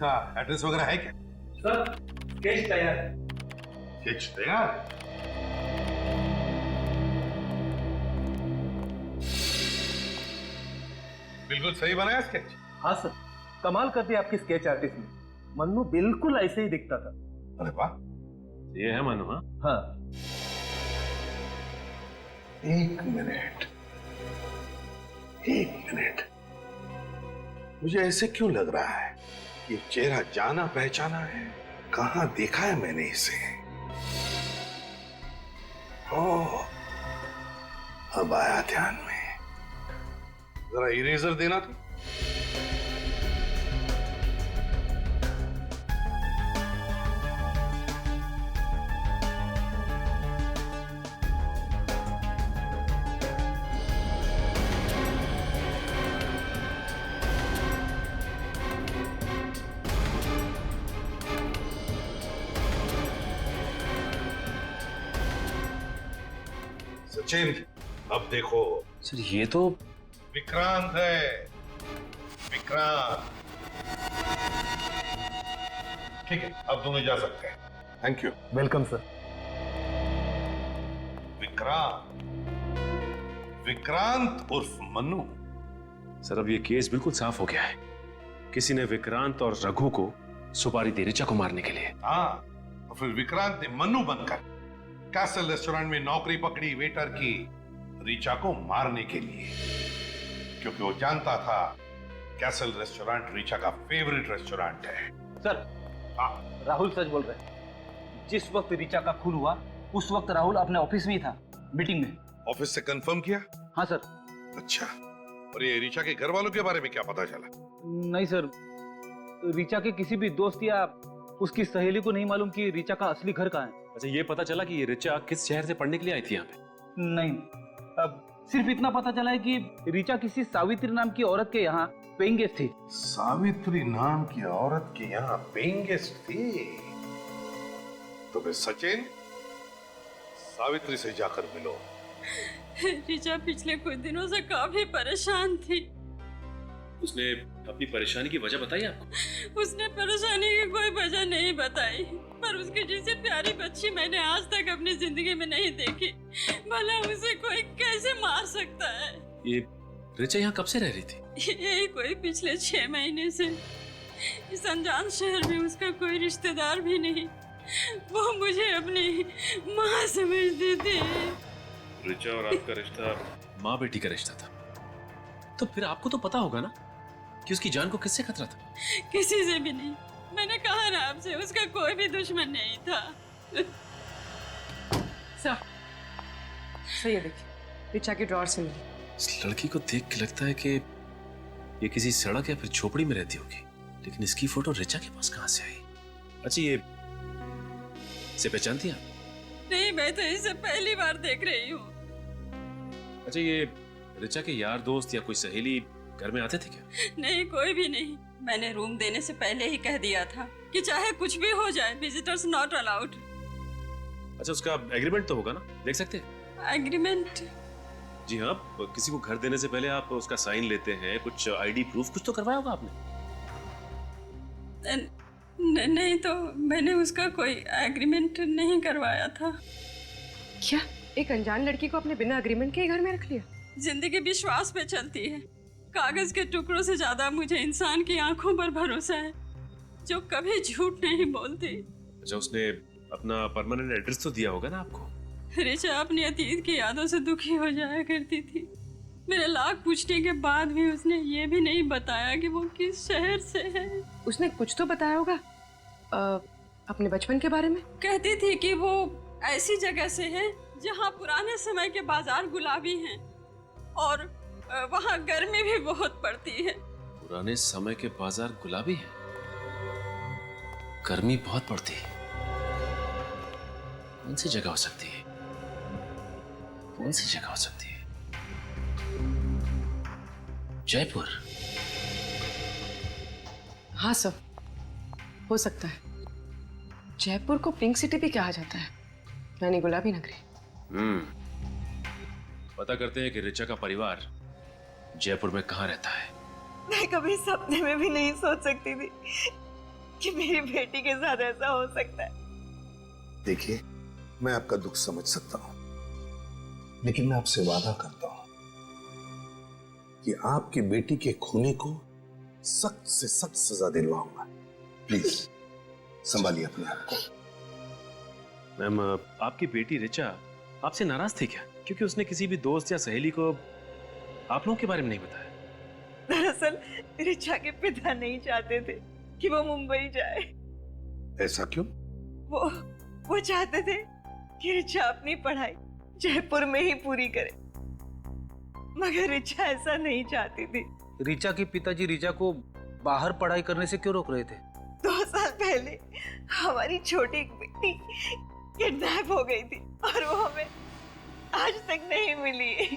उसका एड्रेस वगैरह है क्या? सर स्केच तैयार है। स्केच तैयार? बिल्कुल सही बनाया स्केच। हाँ सर, कमाल कर दिया आपकी स्केच आर्टिस्ट ने। मन्नू बिल्कुल ऐसे ही दिखता था। अरे वाह, ये है मनु? हाँ हाँ। एक मिनट, एक मिनट, मुझे ऐसे क्यों लग रहा है कि चेहरा जाना पहचाना है। कहां देखा है मैंने इसे? ओह, अब आया ध्यान में। जरा इरेजर देना तो। सचिन, अब देखो। सर ये तो विक्रांत है, विक्रांत। ठीक है, अब दोनों जा सकते हैं। Thank you. Welcome sir. Vikrant, Vikrant उर्फ मन्नू। सर अब ये केस बिल्कुल साफ हो गया है। किसी ने विक्रांत और रघु को सुपारी दी ऋचा को मारने के लिए। हाँ, तो फिर विक्रांत ने मन्नू बनकर कैसल रेस्टोरेंट में नौकरी पकड़ी वेटर की, ऋचा को मारने के लिए, क्योंकि वो जानता था कैसल रेस्टोरेंट ऋचा का फेवरेट रेस्टोरेंट है। सर, हाँ, राहुल सच बोल रहे हैं। जिस वक्त ऋचा का खून हुआ उस वक्त राहुल अपने ऑफिस में ही था, मीटिंग में। ऑफिस से कंफर्म किया? हाँ सर। अच्छा, और ये ऋचा के घर वालों के बारे में क्या पता चला? नहीं सर, ऋचा के किसी भी दोस्त या उसकी सहेली को नहीं मालूम कि ऋचा का असली घर कहाँ है। अच्छा, ये पता चला कि ये ऋचा किस शहर से पढ़ने के लिए आई थी यहाँ पे? नहीं, अब सिर्फ इतना पता चला है कि ऋचा किसी सावित्री नाम की औरत के यहाँ पेइंग गेस्ट थी। सावित्री नाम की औरत के यहाँ पेइंग गेस्ट थी? तो फिर सचिन, सावित्री से जाकर मिलो। ऋचा पिछले कुछ दिनों से काफी परेशान थी। उसने अपनी परेशानी की वजह बताई आपको? उसने परेशानी की कोई वजह नहीं बताई, पर उसकी जैसे प्यारी बच्ची मैंने आज तक अपनी जिंदगी में नहीं देखी। भला उसे कोई कैसे मार सकता है? ये ऋचा यहाँ कब से रह रही थी? यही कोई पिछले 6 महीने से। इस अनजान शहर में उसका कोई रिश्तेदार भी नहीं। वो मुझे अपनी माँ समझती थी। ऋचा और आपका रिश्ता माँ बेटी का रिश्ता था, तो फिर आपको तो पता होगा ना कि उसकी जान को किससे खतरा था? किसी से भी नहीं। मैंने कहा ना आपसे, उसका कोई भी दुश्मन नहीं था। सर, सही है, देखिए ऋचा की ड्रॉअर से मिली। इस लड़की को देख के लगता है कि ये किसी सड़क या फिर झोपड़ी में रहती होगी, लेकिन इसकी फोटो ऋचा के पास कहां से आई? अच्छा, ये इसे पहचानती हैं आप? नहीं, मैं तो इसे पहली बार देख रही हूँ। अच्छा, ये ऋचा के यार दोस्त या कोई सहेली घर में आते थे क्या? नहीं, कोई भी नहीं। मैंने रूम देने से पहले ही कह दिया था कि चाहे कुछ भी हो जाए, विजिटर्स नॉट अलाउड। अच्छा, उसका एग्रीमेंट तो होगा ना, देख सकते हैं? एग्रीमेंट? जी हाँ, किसी को घर देने से पहले आप उसका साइन लेते हैं, कुछ आईडी प्रूफ कुछ तो करवाया होगा आपने। नहीं, तो मैंने उसका कोई एग्रीमेंट नहीं करवाया था। क्या एक अनजान लड़की को अपने बिना एग्रीमेंट के ही घर में रख लिया? जिंदगी विश्वास पे चलती है। कागज के टुकड़ों से ज्यादा मुझे इंसान की आंखों पर भरोसा है, जो कभी झूठ नहीं बोलती। अच्छा, उसने अपना परमानेंट एड्रेस तो दिया होगा ना आपको? ऋचा अपनी अतीत की यादों से दुखी हो जाया करती थी। मेरे लाख पूछने के बाद भी उसने ये भी नहीं बताया कि वो किस शहर से है। उसने कुछ तो बताया होगा अपने बचपन के बारे में। कहती थी कि वो ऐसी जगह से है जहाँ पुराने समय के बाजार गुलाबी हैं और वहाँ गर्मी भी बहुत पड़ती है। पुराने समय के बाजार गुलाबी हैं, गर्मी बहुत पड़ती है। कौन सी जगह हो सकती है? कौन सी जगह हो सकती है? जयपुर? हाँ सर, हो सकता है। जयपुर को पिंक सिटी भी कहा जाता है, यानी गुलाबी नगरी। पता करते हैं कि ऋचा का परिवार जयपुर में कहाँ रहता है। मैं कभी सपने में भी नहीं सोच सकती थी कि मेरी बेटी के साथ ऐसा हो सकता है। देखिए, मैं आपका दुख समझ सकता हूं, लेकिन मैं आपसे वादा करता हूं कि आपकी बेटी के खूनी को सख्त से सख्त सजा दिलवाऊंगा। प्लीज संभालिए अपने आप को। मैम, आपकी बेटी रिचा आपसे नाराज थी क्या, क्योंकि उसने किसी भी दोस्त या सहेली को आप लोगों के बारे में नहीं बताया? दरअसल रिचा के पिता नहीं चाहते थे कि वो मुंबई जाए। ऐसा क्यों? वो चाहते थे कि रिचा अपनी पढ़ाई जयपुर में ही पूरी करे, मगर रिचा ऐसा नहीं चाहती थी। रिचा के पिताजी रिचा को बाहर पढ़ाई करने से क्यों रोक रहे थे? 2 साल पहले हमारी छोटी बेटी किडनैप हो गई थी और वो हमें आज तक नहीं मिली।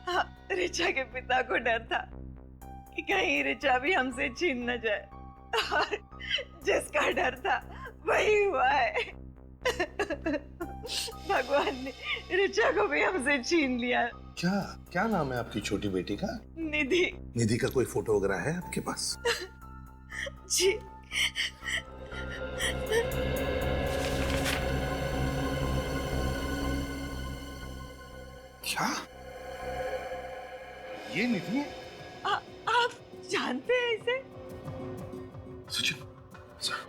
हाँ, रिचा के पिता को डर था कि कहीं रिचा भी हमसे छीन न जाए, और जिसका डर था वही हुआ है। भगवान ने रिचा को भी हमसे छीन लिया। क्या नाम है आपकी छोटी बेटी का? निधि। निधि का कोई फोटो वगैरह है आपके पास? जी। क्या ये निधि है? आप जानते हैं इसे? सचिन सर,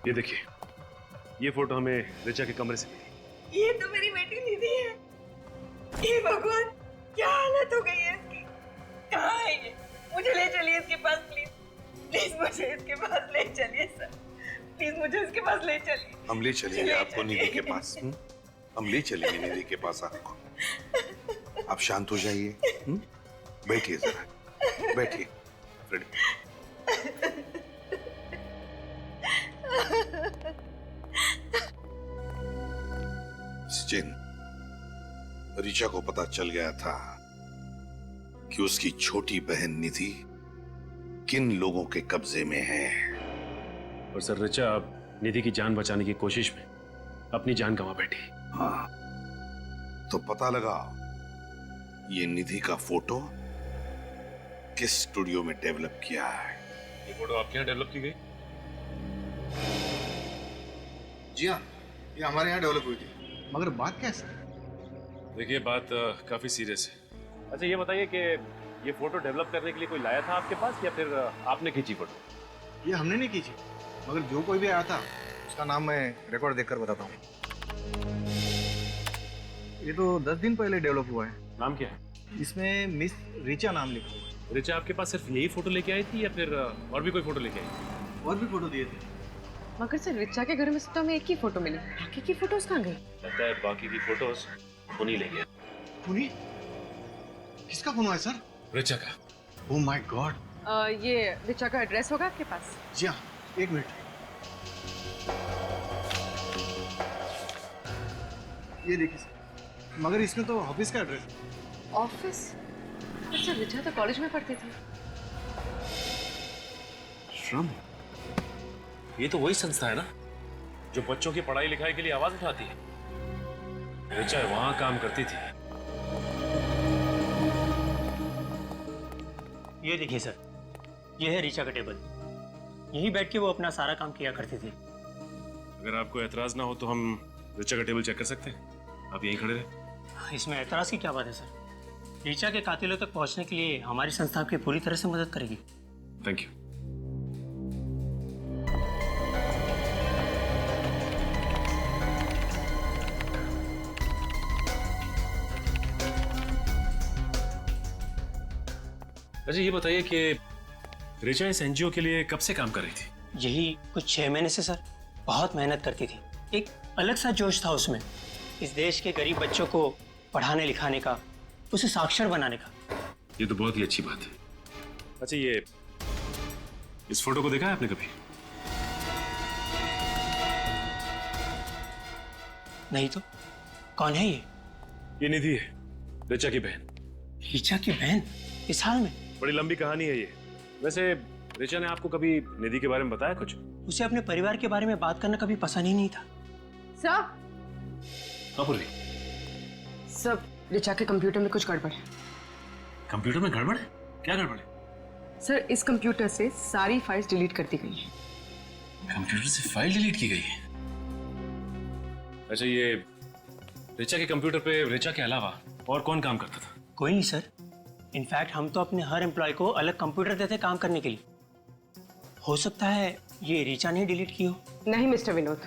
ये देखिए, ये फोटो हमें रिचा के कमरे से मिली। ये तो मेरी बेटी निधि है। ये भगवान, क्या हालत हो गई है इसकी। कहाँ है ये? मुझे ले चलिए इसके पास प्लीज। प्लीज मुझे इसके पास ले चलिए सर। प्लीज मुझे इसके पास ले चलिए। हम ले चलेंगे आपको निधि के पास। हम ले चलेंगे निधि के पास आपको। आप शांत हो जाइए। बैठिए जरा, बैठिए फ्रेडी। सचिन, रिचा को पता चल गया था कि उसकी छोटी बहन निधि किन लोगों के कब्जे में है। और सर, रिचा निधि की जान बचाने की कोशिश में अपनी जान गंवा बैठी। हाँ, तो पता लगा ये निधि का फोटो किस स्टूडियो में डेवलप किया है। ये फोटो आपके यहाँ डेवलप की गई? जी हाँ, ये हमारे यहाँ डेवलप हुई थी। मगर बात क्या है सर? देखिए, बात काफी सीरियस है। अच्छा, ये बताइए कि ये फोटो डेवलप करने के लिए कोई लाया था आपके पास, या फिर आपने खींची फोटो? ये हमने नहीं खींची, मगर जो कोई भी आया था उसका नाम मैं रिकॉर्ड देखकर बताता हूँ। ये तो 10 दिन पहले डेवलप हुआ है। नाम क्या है? इसमें मिस रिचा नाम लिखा हुआ है। रिचा आपके पास सिर्फ यही फोटो लेके आई थी, या फिर और भी कोई फोटो लेके आई थी? और भी फोटो दिए थे। मगर सर, रिचा के घर में सिर्फ हमें एक ही फोटो मिली, बाकी की फोटोज कहाँ गई? लगता है बाकी की फोटोज उन्हीं ले गया। खूनी? किसका खून हुआ है सर? रिचा का। Oh my God. ये रिचा का एड्रेस होगा आपके पास? जी हाँ, 1 मिनट। ये देखिए सर, मगर इसमें तो ऑफिस का एड्रेस है। ऑफिस? अच्छा, रिचा तो कॉलेज में पढ़ती थी। श्रम? ये तो वही संस्था है ना जो बच्चों की पढ़ाई लिखाई के लिए आवाज उठाती है। रिचा वहां काम करती थी। ये देखिए सर, ये है रिचा का टेबल। यहीं बैठ के वो अपना सारा काम किया करती थी। अगर आपको एतराज ना हो तो हम रिचा का टेबल चेक कर सकते हैं। आप यहीं खड़े रहे। इसमें एतराज की क्या बात है सर? रिचा के कातिलों तक पहुंचने के लिए हमारी संस्था आपकी पूरी तरह से मदद करेगी। Thank you. अच्छा, ये बताइए कि रिचा इस एनजीओ के लिए कब से काम कर रही थी? यही कुछ 6 महीने से सर। बहुत मेहनत करती थी। एक अलग सा जोश था उसमें, इस देश के गरीब बच्चों को पढ़ाने लिखाने का, उसे साक्षर बनाने का। ये तो बहुत ही अच्छी बात है। अच्छा, ये इस फोटो को देखा है आपने कभी? नहीं तो कौन है ये? ये निधि है, रिचा की बहन। रिचा की बहन? इस हाल में? बड़ी लंबी कहानी है ये। वैसे रिचा ने आपको कभी निधि के बारे में बताया कुछ? उसे अपने परिवार के बारे में बात करना कभी पसंद ही नहीं था। सर, हाँ पूर्वी। सब ऋचा के कंप्यूटर में कुछ गड़बड़ है। कंप्यूटर में गड़बड़ है? क्या गड़बड़ है? सर, इस कंप्यूटर से सारी फाइल्स डिलीट कर दी गई हैं। कंप्यूटर से फाइल डिलीट की गई है? अच्छा, ये ऋचा के कंप्यूटर पे ऋचा के अलावा और कौन काम करता था? कोई नहीं सर। इनफैक्ट हम तो अपने हर एम्प्लॉय को अलग कंप्यूटर देते काम करने के लिए। हो सकता है ये ऋचा ने डिलीट की हो। नहीं मिस्टर विनोद,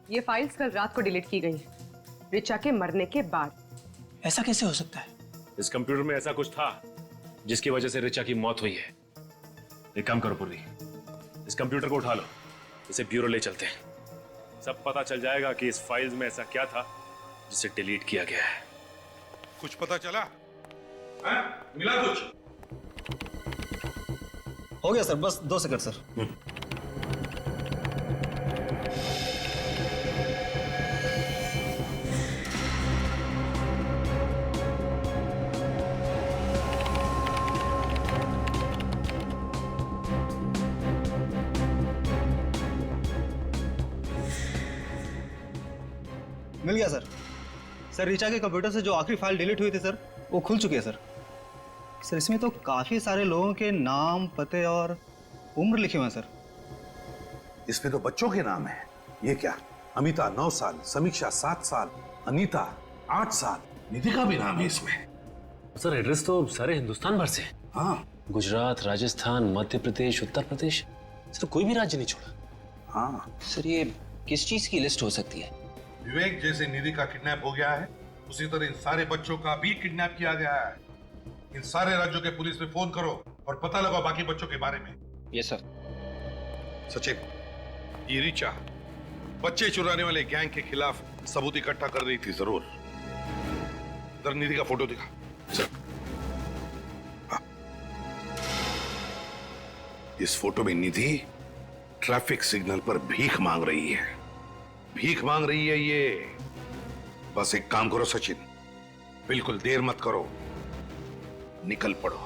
ये फाइल्स कल रात को डिलीट की गई हैं, ऋचा के मरने के बाद। ऐसा कैसे हो सकता है? इस कंप्यूटर में ऐसा कुछ था जिसकी वजह से ऋचा की मौत हुई है। एक काम करो पूर्वी, इस कंप्यूटर को उठा लो, इसे ब्यूरो ले चलते हैं। सब पता चल जाएगा कि इस फाइल्स में ऐसा क्या था जिसे डिलीट किया गया है। कुछ पता चला? हाँ? मिला कुछ? हो गया सर, बस 2 सेकंड सर। मिल गया सर। सर, ऋचा के कंप्यूटर से जो आखिरी फाइल डिलीट हुई थी सर, वो खुल चुकी है सर। सर, इसमें तो काफी सारे लोगों के नाम, पते और उम्र लिखे हुए हैं सर। इसमें तो बच्चों के नाम है। ये क्या? अमिता 9 साल, समीक्षा 7 साल, अनीता 8 साल, निधिका भी नाम है इसमें। सर, एड्रेस तो सारे हिंदुस्तान भर से है। हाँ गुजरात, राजस्थान, मध्य प्रदेश, उत्तर प्रदेश, सर कोई भी राज्य नहीं छोड़ा। हाँ। सर, ये किस चीज की लिस्ट हो सकती है? विवेक जैसे निधि का किडनैप हो गया है, उसी तरह इन सारे बच्चों का भी किडनैप किया गया है। इन सारे राज्यों के पुलिस में फोन करो और पता लगाओ बाकी बच्चों के बारे में। Yes sir. सचिन, ये ऋचा बच्चे चुराने वाले गैंग के खिलाफ सबूत इकट्ठा कर रही थी जरूर। इधर निधि का फोटो दिखा। चल। हाँ। इस फोटो में निधि ट्रैफिक सिग्नल पर भीख मांग रही है। भीख मांग रही है ये। बस एक काम करो सचिन, बिल्कुल देर मत करो, निकल पड़ो।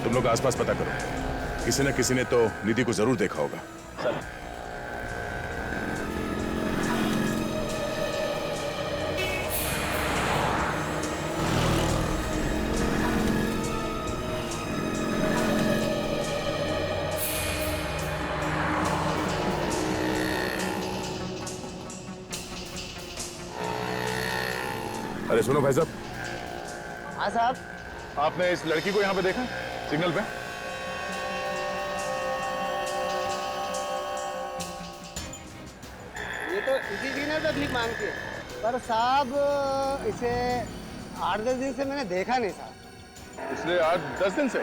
तुम लोग आसपास पता करो, किसी न किसी ने तो निधि को जरूर देखा होगा। अरे सुनो भाई साहब। हाँ साहब। आपने इस लड़की को यहाँ पे देखा सिग्नल पे? ये तो इसी सिग्नल पे भीख मांगती है, पर साहब इसे 8-10 दिन से मैंने देखा नहीं साहब। पिछले 8-10 दिन से?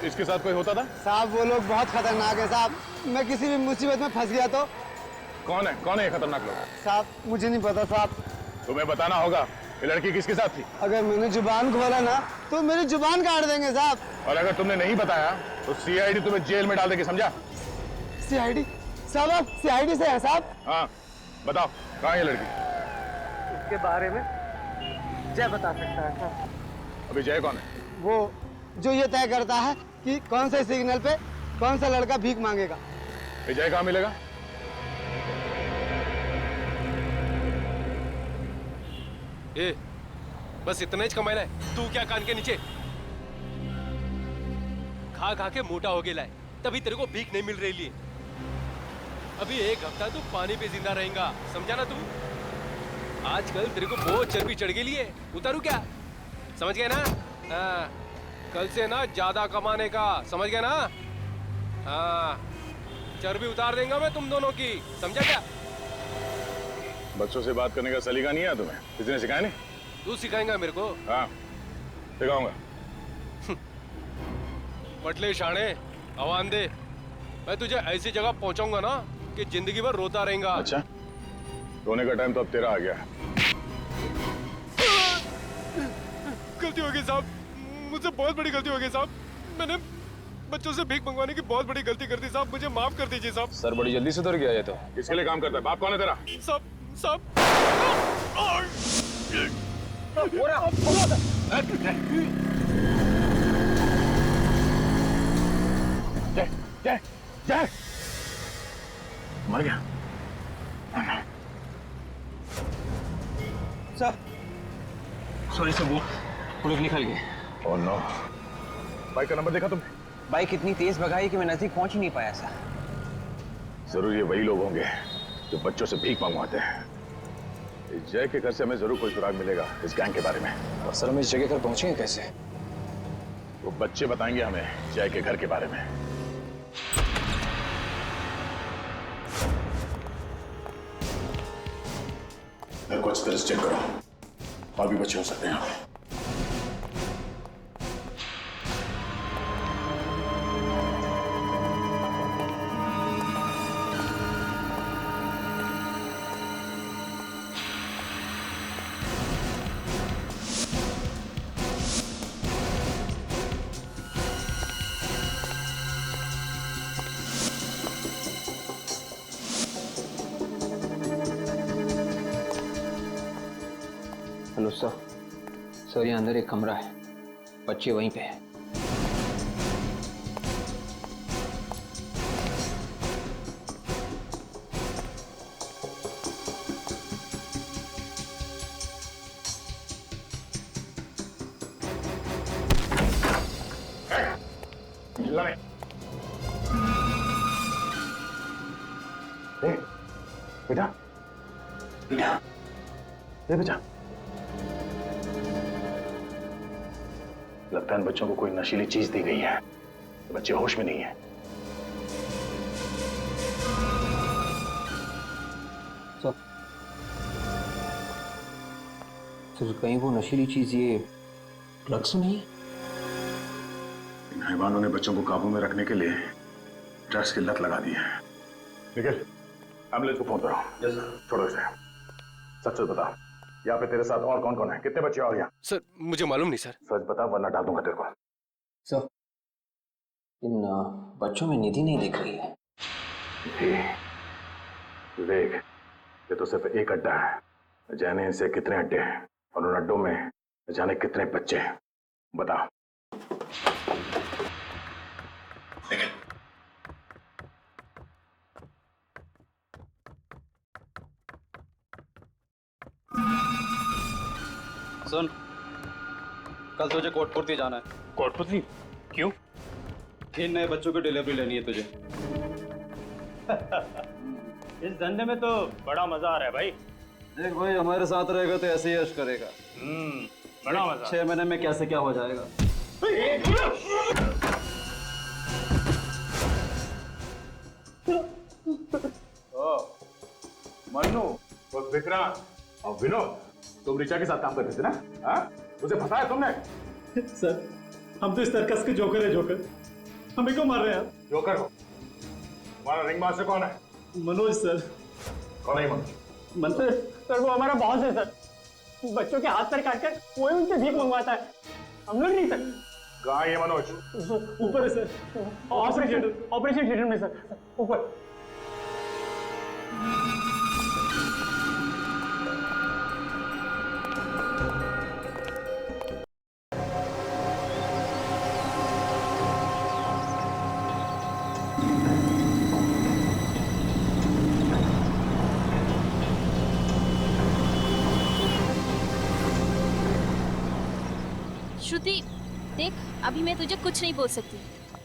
इसके साथ कोई होता था? साहब वो लोग बहुत खतरनाक है साहब। मैं किसी भी मुसीबत में फंस गया तो। कौन है ये खतरनाक लोग? साहब मुझे नहीं पता साहब। तुम्हें बताना होगा ये लड़की किसके साथ थी। अगर मैंने जुबान खोला ना तो मेरी जुबान काट देंगे साहब। और अगर तुमने नहीं बताया तो सीआईडी तुम्हें जेल में डाल देगी, समझा? सीआईडी? साहब आप सीआईडी से हैं साहब? हाँ बताओ, कहाँ है ये लड़की? उसके बारे में जय बता सकता है साहब। अभी जय कौन है? वो जो ये तय करता है कि कौन से सिग्नल पे कौन सा लड़का भीख मांगेगा। जय कहाँ मिलेगा? ए, बस इतना ही कमाना है। तू क्या कान के नीचे खा खा के मोटा हो गया है, तभी तेरे को भीख नहीं मिल रही है। अभी 1 हफ्ता तू पानी पे जिंदा रहेगा, समझा ना तू? आजकल तेरे को बहुत चर्बी चढ़ गई है, उतारू क्या? समझ गया ना? हाँ, कल से ना ज्यादा कमाने का, समझ गया ना? हाँ, चर्बी उतार देंगे मैं तुम दोनों की, समझा क्या? बच्चों से बात करने का सलीका नहीं है तुम्हें? किसी ने सिखाया नहीं? तू सिखाएगा मेरे को? हाँ सिखाऊंगा। पटले शाणे, आवान दे। मैं तुझे ऐसी जगह पहुंचाऊंगा ना कि जिंदगी भर रोता रहेगा। अच्छा, रोने का टाइम तो अब तेरा आ गया है। गलती हो गई साहब, मुझसे बहुत बड़ी गलती हो गई साहब। बच्चों से भीख मंगवाने की बहुत बड़ी गलती कर दी साहब, मुझे माफ कर दीजिए साहब। सर बड़ी जल्दी सुधर गया ये तो। किसके लिए काम करता है? बाप कौन है तेरा? साहब जय मर गया। सर सॉरी सर, वो लोग निकल गए। Oh no. बाइक का नंबर देखा तुमने? बाइक इतनी तेज भगाई कि मैं नजदीक पहुंच ही नहीं पाया सर। जरूर ये वही लोग होंगे जो बच्चों से भीख मंगवाते हैं। इस जय के घर से हमें जरूर कोई सुराग मिलेगा इस गैंग के बारे में। और सर हम इस जगह पर पहुंचेंगे कैसे? वो बच्चे बताएंगे हमें जय के घर के बारे में। मेरे को अच्छी तरह से चेक करो, और भी बच्चे हो सकते हैं यहाँ पे। Hello sir. सर यहाँ अंदर एक कमरा है, बच्चे वहीं पे हैं। बेटा बेटा बेटा, लगता है इन बच्चों को कोई नशीली चीज दी गई है। बच्चे होश में नहीं है। सर कहीं वो नशीली चीज ये ड्रग्स नहीं है? इन हैवानों ने बच्चों को काबू में रखने के लिए ड्रग्स की लत लगा दी है। निखिल, एम्बुलेंस को फोन करो। छोड़ो इसे, सच सच बता, यहाँ पे तेरे साथ और कौन कौन है? कितने बच्चे और यहाँ? सर मुझे मालूम नहीं सर। सच बता वरना डाल दूंगा तेरे को। सर इन बच्चों में निधि नहीं दिख रही है। देख, ये तो सिर्फ एक अड्डा है। जाने इनसे कितने अड्डे हैं और उन अड्डों में जाने कितने बच्चे हैं, बता। सुन, कल तुझे कोटपुरती जाना है। कोटपुतली? क्यों? 3 नए बच्चों की डिलीवरी लेनी है तुझे। इस धंधे में तो बड़ा मजा आ रहा है भाई। देख भाई, हमारे साथ रहेगा तो ऐसे ही यश करेगा। बड़ा मजा। 6 महीने में कैसे क्या हो जाएगा। मन्नू, वो विक्रांत और विनोद, तुम ऋचा के साथ काम करते थे ना? हाँ? उसे फंसाया तुमने? सर हम तो इस सर्कस के जोकर है। जोकर हमें क्यों मार रहे हैं आप? जोकर हो? तुम्हारा रिंग मास्टर कौन है? मनोज सर। कौन है मनोज? मनोज सर वो हमारा बॉस है सर। बच्चों के हाथ पैर काट कर वही उनसे भीख मंगवाता है। हम लोग नहीं सर। कहाँ है ये मनोज? ऊपर है सर, ऑपरेशन थिएटर में सर, ऊपर। श्रुति देख, अभी मैं तुझे कुछ नहीं बोल सकती।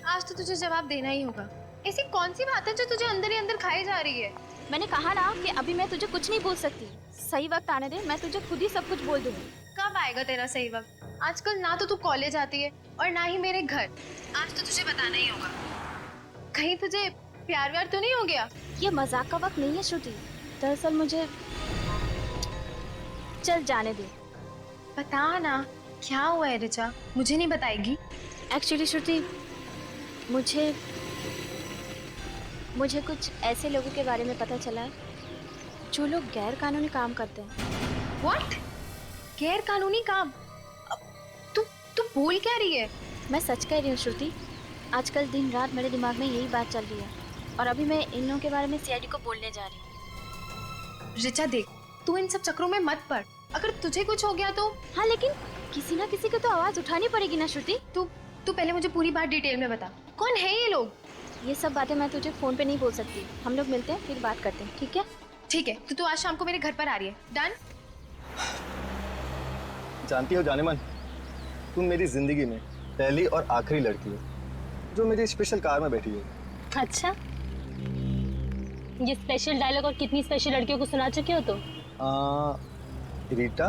आज तो तुझे जवाब देना ही होगा। ऐसी कौन सी बात है जो तुझे अंदर ही अंदर खाई जा रही है? मैंने कहा ना कि अभी मैं तुझे कुछ नहीं बोल सकती। सही वक्त आने दे, मैं तुझे खुद ही सब कुछ बोल दूंगी। कब आएगा तेरा सही वक्त? आजकल ना तो तू कॉलेज आती है और ना ही मेरे घर। आज तो तुझे बताना ही होगा। कहीं तुझे प्यार व्यार तो नहीं हो गया? ये मजाक का वक्त नहीं है श्रुति। दरअसल मुझे, चल जाने दे। बता ना क्या हुआ है ऋचा, मुझे नहीं बताएगी? एक्चुअली श्रुति, मुझे कुछ ऐसे लोगों के बारे में पता चला है जो लोग गैर कानूनी काम करते हैं। What? गैर कानूनी काम? तू बोल क्या रही है? मैं सच कह रही हूँ श्रुति। आजकल दिन रात मेरे दिमाग में यही बात चल रही है और अभी मैं इन लोगों के बारे में सीआईडी को बोलने जा रही हूँ। ऋचा देख, तू इन सब चक्रों में मत पड़। अगर तुझे कुछ हो गया तो? हाँ, लेकिन किसी ना किसी को तो आवाज उठानी पड़ेगी ना श्रुति। तू पहले मुझे पूरी बात डिटेल में बता, कौन है ये लोग? ये सब बातें मैं तुझे फोन पे नहीं बोल सकती। हम लोग मिलते हैं फिर बात करते हैं, ठीक है? ठीक है, तो तू आज शाम को मेरे घर पर आ रही है, डन? जानती हो जानेमन, तुम मेरी जिंदगी में पहली और आखिरी लड़की हो जो मेरी स्पेशल कार में बैठी है। अच्छा, ये स्पेशल डायलॉग और कितनी स्पेशल लड़कियों को सुना चुके हो तुम? रीटा,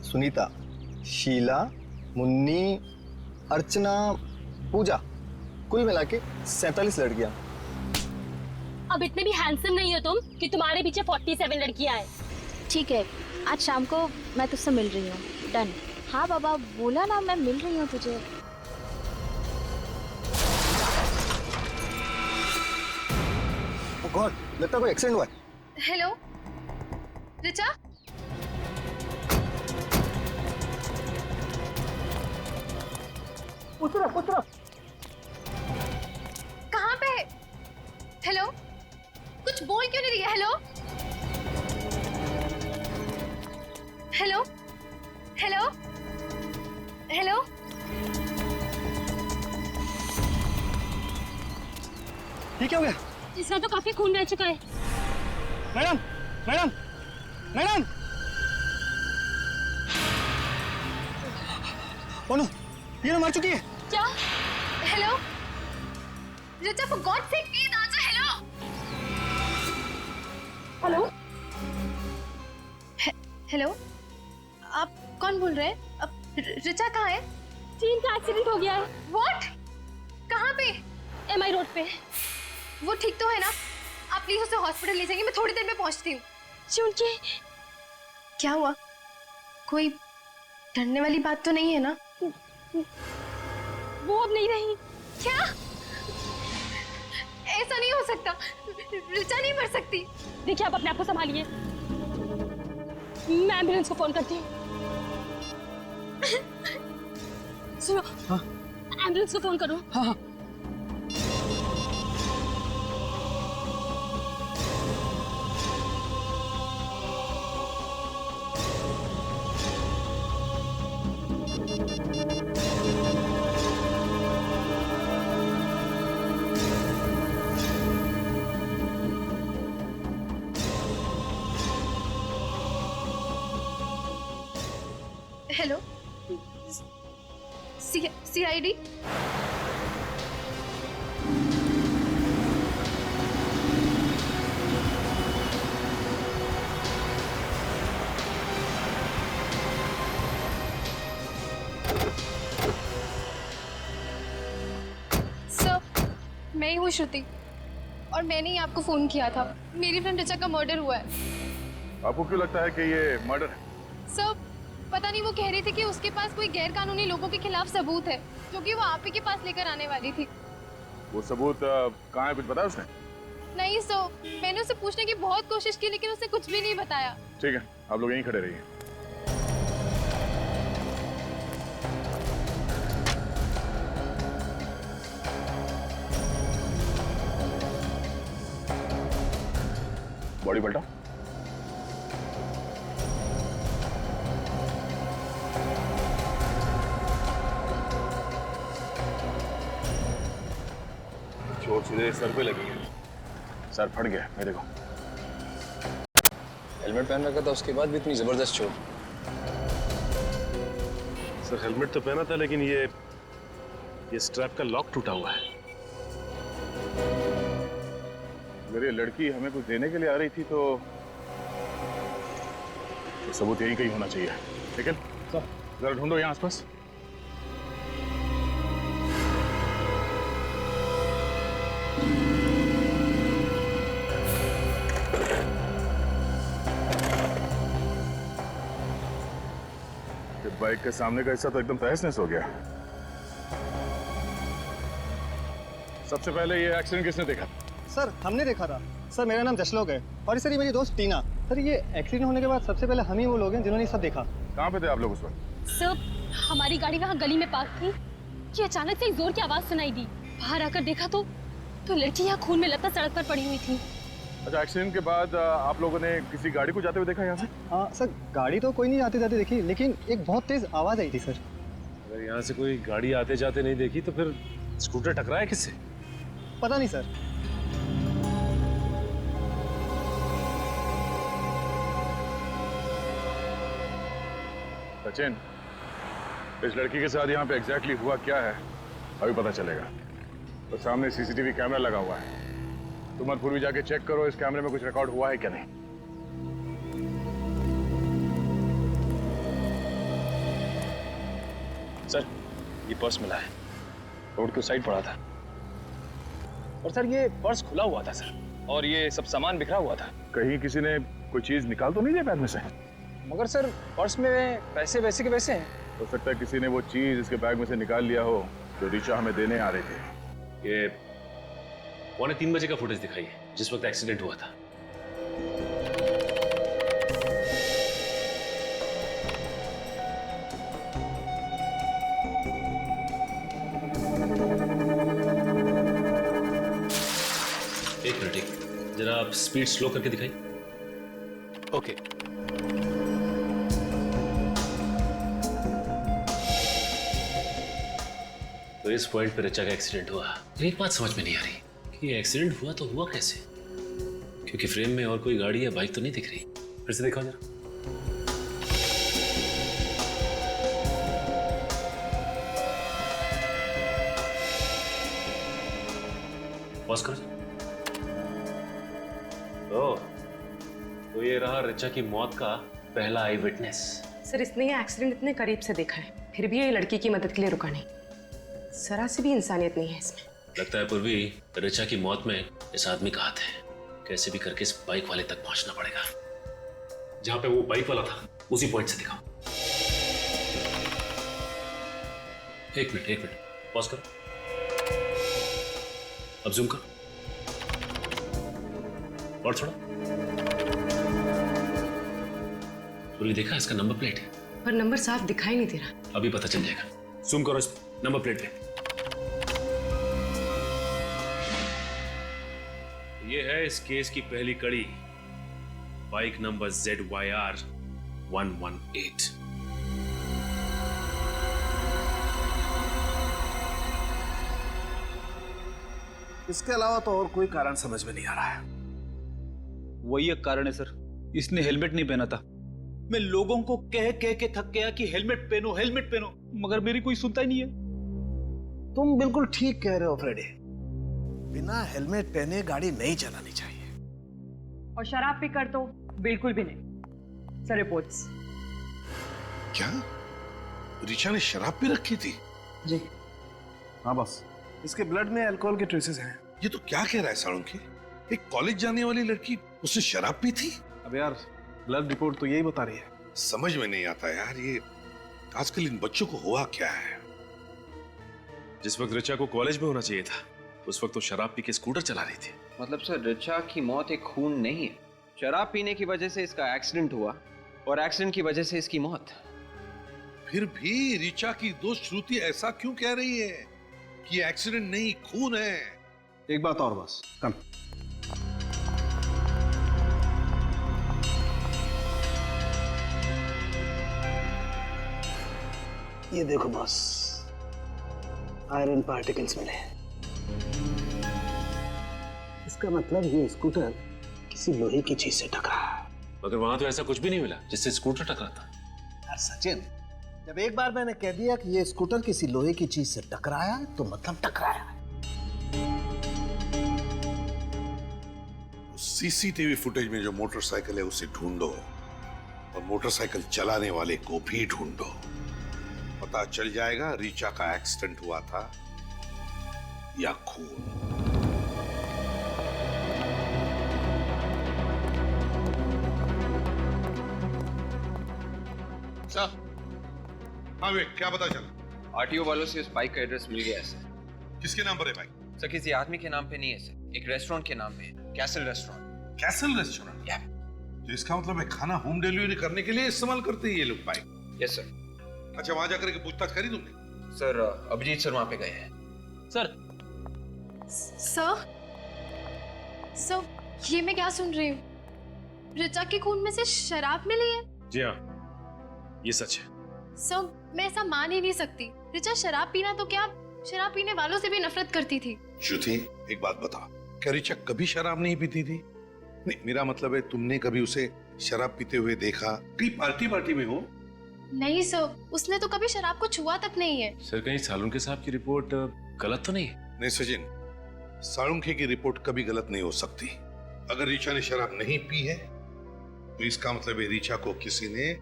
सुनीता, शीला, मुन्नी, अर्चना, पूजा, कुल मिला के 47 लड़कियां। अब इतने भी हैंडसम नहीं हो तुम कि तुम्हारे पीछे 47 लड़कियां हैं। ठीक है, आज शाम को मैं तुझसे मिल रही हूँ। डन? हाँ बाबा, बोला ना मैं मिल रही हूँ तुझे। ओह गॉड, लगता है कोई एक्सीडेंट हुआ है। हेलो ऋचा, उतरो। कहाँ पे? हेलो, कुछ बोल क्यों नहीं रही है? Hello hello hello hello. ये क्या हो गया? इसका तो काफी खून बह चुका है। Madam, madam, madam! ओनो, ये ना मार चुकी है। क्या? Hello Richa, for God sake please answer. Hello hello, आप कौन बोल रहे हैं? अब ऋचा कहाँ है? चीन का एक्सीडेंट हो गया है। व्हाट? कहाँ पे? MI रोड पे। वो ठीक तो है ना? आप प्लीज उसे हॉस्पिटल ले जाएंगे, मैं थोड़ी देर में पहुंचती हूँ। चुनके क्या हुआ? कोई डरने वाली बात तो नहीं है ना? वो अब नहीं रही। क्या? ऐसा नहीं हो सकता, ऋचा नहीं मर सकती। देखिए, आप अपने आप को संभालिए, मैं एम्बुलेंस को फोन करती हूँ। सुनो, एम्बुलेंस को फोन करो। हाँ। Hello, CID? सर, मैं ही हूँ श्रुति और मैंने ही आपको फोन किया था। मेरी फ्रेंड ऋचा का मर्डर हुआ है। आपको क्यों लगता है कि ये मर्डर है? सर, पता नहीं, वो कह रही थी कि उसके पास कोई गैर कानूनी लोगों के खिलाफ सबूत है जो कि वो आप ही के पास लेकर आने वाली थी। वो सबूत कहाँ है, कुछ बताया उसने? नहीं सर, मैंने उसे पूछने की बहुत कोशिश की लेकिन उसने कुछ भी नहीं बताया। ठीक है, आप लोग यहीं खड़े रहिए। बॉडी पलटा। चोट सीधे सर पे लगी है, सर फट गया। मैं देखो, हेलमेट पहन रखा था, उसके बाद भी इतनी जबरदस्त चोट। सर हेलमेट तो पहना था लेकिन ये स्ट्रैप का लॉक टूटा हुआ है। अगर ये लड़की हमें कुछ देने के लिए आ रही थी तो सबूत यहीं कहीं होना चाहिए। ठीक है, जरा ढूंढो यहाँ आसपास। बाइक के सामने का हिस्सा तो एकदम तहस-नहस हो गया। सबसे पहले ये एक्सीडेंट किसने देखा? सर हमने देखा था। सर मेरा नाम जशलोक है और सर ये मेरी दोस्त टीना। सर ये एक्सीडेंट होने के बाद सबसे पहले हम ही वो लोग हैं जिन्होंने सब देखा। कहाँ पे थे आप लोग उस वक्त? सर, हमारी गाड़ी वहाँ गली में पार्क थी कि अचानक से एक जोर की आवाज सुनाई दी। बाहर आकर देखा तो लड़की यहाँ खून में लथपथ सड़क पर पड़ी हुई थी। अच्छा, एक्सीडेंट के बाद आप लोगों ने किसी गाड़ी को जाते हुए देखा यहाँ से? हाँ सर, गाड़ी तो कोई नहीं आते जाते देखी, लेकिन एक बहुत तेज आवाज आई थी सर। अगर यहाँ से कोई गाड़ी आते जाते नहीं देखी तो फिर स्कूटर टकराया किससे? पता नहीं सर। सचिन, इस लड़की के साथ यहाँ पे एग्जैक्टली हुआ क्या है अभी पता चलेगा। तो सामने सीसीटीवी कैमरा लगा हुआ है, तुम पूर्वी जाके चेक करो इस कैमरे में कुछ रिकॉर्ड हुआ है क्या नहीं। सर, ये पर्स मिला है, रोड के उस साइड पड़ा था। और सर ये पर्स खुला हुआ था सर, और ये सब सामान बिखरा हुआ था। कहीं किसी ने कोई चीज निकाल तो नहीं दिया बैग में से? मगर सर पर्स में पैसे वैसे के वैसे हैं। हो सकता है किसी ने वो चीज इसके बैग में से निकाल लिया हो जो ऋचा हमें देने आ रहे थे। ये 2:45 बजे का फुटेज दिखाई है जिस वक्त एक्सीडेंट हुआ था। एक मिनट, जरा आप स्पीड स्लो करके दिखाइए। ओके। तो इस पॉइंट पे ऋचा का एक्सीडेंट हुआ। एक बात समझ में नहीं आ रही कि ये एक्सीडेंट हुआ तो हुआ कैसे, क्योंकि फ्रेम में और कोई गाड़ी या बाइक तो नहीं दिख रही। फिर से दिखाओ जरा। पॉज करो। तो ये रहा ऋचा की मौत का पहला आई विटनेस। सर, इसने ये एक्सीडेंट इतने करीब से देखा है, फिर भी ये लड़की की मदद के लिए रुका नहीं। जरा सी भी इंसानियत नहीं है इसमें। लगता है पूर्वी, ऋचा की मौत में इस आदमी का हाथ है। कैसे भी करके इस बाइक वाले तक पहुंचना पड़ेगा। जहां पे वो बाइक वाला था उसी पॉइंट से दिखाओ। एक मिनट, पॉज करो। अब जूम करो और थोड़ा। पूर्वी देखा इसका नंबर प्लेट है, पर नंबर साफ दिखाई नहीं दे रहा। अभी पता चल जाएगा। जूम करो इस नंबर प्लेट पे। ये है इस केस की पहली कड़ी, बाइक नंबर ZYR 118। इसके अलावा तो और कोई कारण समझ में नहीं आ रहा है। वही एक कारण है सर, इसने हेलमेट नहीं पहना था। मैं लोगों को कह के थक गया कि हेलमेट पहनो, हेलमेट पहनो, मगर मेरी कोई सुनता ही नहीं है। तुम बिल्कुल ठीक कह रहे हो फ्रेडी, बिना हेलमेट पहने गाड़ी नहीं चलानी चाहिए। और शराब पीकर तो बिल्कुल भी नहीं। Sir, reports. क्या ऋचा ने शराब पी रखी थी? जी हाँ बस, इसके ब्लड में अल्कोहल के ट्रेसेस हैं। ये तो क्या कह रहा है साळुंखे, एक कॉलेज जाने वाली लड़की उसने शराब पी थी? अब यार ब्लड रिपोर्ट तो यही बता रही है। समझ में नहीं आता यार, ये आजकल इन बच्चों को हुआ क्या है। जिस वक्त ऋचा को कॉलेज में होना चाहिए था उस वक्त तो शराब पी के स्कूटर चला रही थी। मतलब सर, ऋचा की मौत एक खून नहीं है, शराब पीने की वजह से इसका एक्सीडेंट हुआ और एक्सीडेंट की वजह से इसकी मौत। फिर भी ऋचा की दोस्त श्रुति ऐसा क्यों कह रही है कि एक्सीडेंट नहीं खून है? एक बात और बस, कम। ये देखो बॉस, आयरन पार्टिकल्स मिले। इसका मतलब ये स्कूटर किसी लोहे की चीज से टकरा है। मगर वहां तो ऐसा कुछ भी नहीं मिला जिससे स्कूटर टकरा था। यार सचिन, जब एक बार मैंने कह दिया कि ये स्कूटर किसी लोहे की चीज से टकराया है तो मतलब टकराया है। सीसीटीवी फुटेज में जो मोटरसाइकिल है उसे ढूंढो और मोटरसाइकिल चलाने वाले को भी ढूंढो। पता चल जाएगा ऋचा का एक्सीडेंट हुआ था या खून। सर, हाँ वे, क्या पता चला? आरटीओ वालों से उस बाइक का एड्रेस मिल गया है सर। किसके नाम पर है बाइक? सर, किसी आदमी के नाम पे नहीं है सर, एक रेस्टोरेंट के नाम पे है, कैसल रेस्टोरेंट। Castle restaurant? या। तो इसका मतलब है खाना होम डिलीवरी करने के लिए इस्तेमाल करते हैं ये लोग बाइक? Yes sir. अच्छा, वहां जाकर के पूछताछ करी तुमने? सर, अभिजीत सर वहां पे गए हैं। सर, सर सर, ये मैं क्या सुन रही हूँ? ऋचा के खून में से शराब मिली है? जी हाँ, ये सच है। सर, मैं ऐसा मान ही नहीं सकती। ऋचा शराब पीना तो क्या, शराब पीने वालों से भी नफरत करती थी। श्रुति, एक बात बता, क्या ऋचा कभी शराब नहीं पीती थी? नहीं, मेरा मतलब है तुमने कभी उसे शराब पीते हुए देखा? कहीं पार्टी में हो? नहीं सर, उसने तो कभी शराब को छुआ तक नहीं है। सर, कहीं सालुंके साहब की रिपोर्ट गलत तो नहीं है? नहीं सचिन, सालुंखे की रिपोर्ट कभी गलत नहीं हो सकती। अगर ऋचा ने शराब नहीं पी है तो इसका मतलब है ऋचा को किसी ने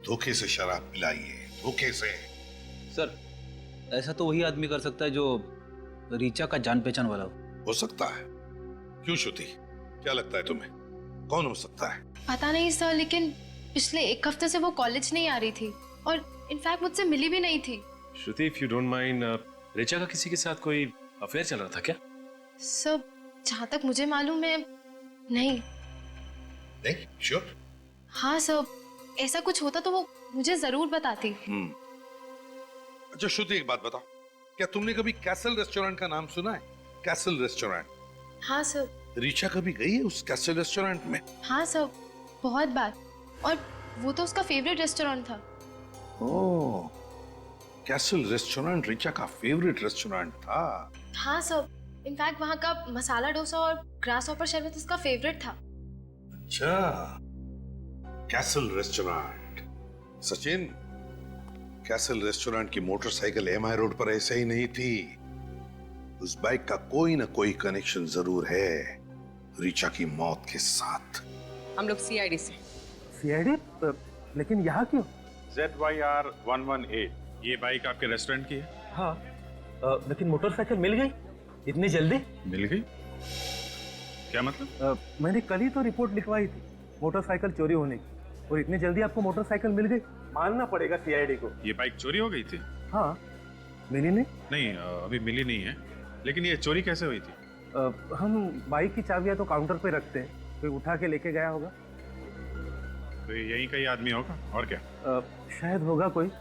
धोखे से शराब पिलाई है, धोखे से। सर, ऐसा तो वही आदमी कर सकता है जो ऋचा का जान पहचान वाला हो सकता है। क्यों श्रुति, क्या लगता है तुम्हें, कौन हो सकता है? पता नहीं सर, लेकिन पिछले एक हफ्ते से वो कॉलेज नहीं आ रही थी और इनफैक्ट मुझसे मिली भी नहीं थी। Shruti, if you don't mind, Richa का किसी के साथ कोई अफेयर चल रहा था क्या? सर, जहाँ तक मुझे मालूम है नहीं। नहीं श्योर? हाँ सर, ऐसा कुछ होता तो वो मुझे जरूर बताती। अच्छा श्रुति, एक बात बताओ, क्या तुमने कभी कैसल रेस्टोरेंट का नाम सुना है? Castle restaurant? हाँ सर। ऋचा कभी गई है उस कैसल रेस्टोरेंट में? हाँ सर, बहुत बार, और वो तो उसका फेवरेट रेस्टोरेंट था। ओह, कैसल रेस्टोरेंट ऋचा का फेवरेट रेस्टोरेंट था? हाँ सर, इनफैक्ट वहाँ का मसाला डोसा और ग्रास हॉपर शरबत उसका फेवरेट था। अच्छा, castle restaurant. Sachin, castle restaurant की मोटरसाइकिल एमआई रोड पर ऐसे ही नहीं थी। उस बाइक का कोई ना कोई कनेक्शन जरूर है ऋचा की मौत के साथ। हम लोग सीआईडी से। सीआईडी? लेकिन यहाँ क्यों? ZYR 118, ये बाइक आपके रेस्टोरेंट की है? हाँ, लेकिन मोटरसाइकिल मिल गई इतनी जल्दी? मिल गई? क्या मतलब? मैंने कल ही तो रिपोर्ट लिखवाई थी मोटरसाइकिल चोरी होने की, और इतनी जल्दी आपको मोटरसाइकिल मिल गई? मानना पड़ेगा सीआईडी को। ये बाइक चोरी हो गई थी? हाँ। मिली नहीं? नहीं, अभी मिली नहीं है, लेकिन ये चोरी कैसे हुई थी? हम बाइक की चाबियां तो काउंटर पे रखते हैं, कोई उठा के लेके गया होगा। तो यही कहीं आदमी होगा, और क्या? शायद होगा कोई,